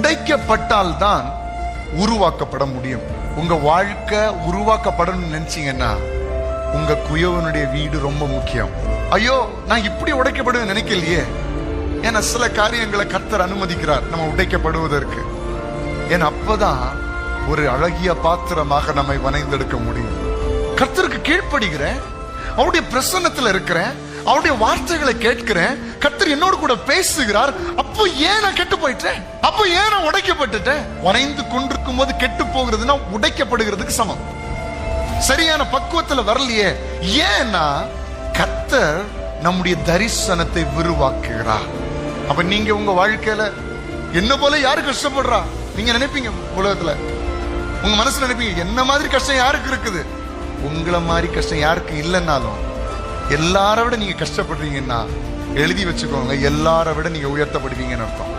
உடைக்கப்பட்டால் தான் உருவாக்கப்பட முடியும். உங்க வாழ்க்கை உருவாக்கப்படணும்னு நினைச்சீங்கன்னா உங்க குயவனுடைய வீடு ரொம்ப முக்கியம். ஐயோ நான் இப்படி உடைக்கப்படுவேன் நினைக்கலையே. ஏன்னா சில காரியங்களை கர்த்தர் அனுமதிக்கிறார் நம்ம உடைக்கப்படுவதற்கு. ஏன்னா அப்பதான் ஒரு அழகிய பாத்திரமாக நம்மை வனைந்தெடுக்க முடியும். கர்த்தருக்கு கீழ்ப்படுகிறேன், அவருடைய பிரசன்னத்துல இருக்கிறேன், அவருடைய வார்த்தைகளை கேட்கிறேன், கர்த்தர் என்னோடு கூட பேசுகிறார். அப்போ ஏன் நான் கெட்டு போயிட்டேன்? அப்போ ஏன் நான் உடைக்கப்பட்டுட்டேன்? வரைந்து கொண்டிருக்கும் போது கெட்டு போகிறதுனா உடைக்கப்படுகிறதுக்கு சமம். சரியான பக்குவத்துல வரலையே. ஏன்னா கர்த்தர் நம்முடைய தரிசனத்தை விரிவாக்குகிறார். அப்ப நீங்க உங்க வாழ்க்கையில என்ன போல யாரு கஷ்டப்படுறா நீங்க நினைப்பீங்க. உலகத்துல உங்க மனசுல நினைப்பீங்க என்ன மாதிரி கஷ்டம் யாருக்கு இருக்குது. உங்களை மாதிரி கஷ்டம் யாருக்கு இல்லைன்னாலும் எல்லாரை விட நீங்க கஷ்டப்படுறீங்கன்னா எழுதி வச்சுக்கோங்க, எல்லாரை விட நீங்க உயர்த்தப்படுவீங்கன்னு அர்த்தம்.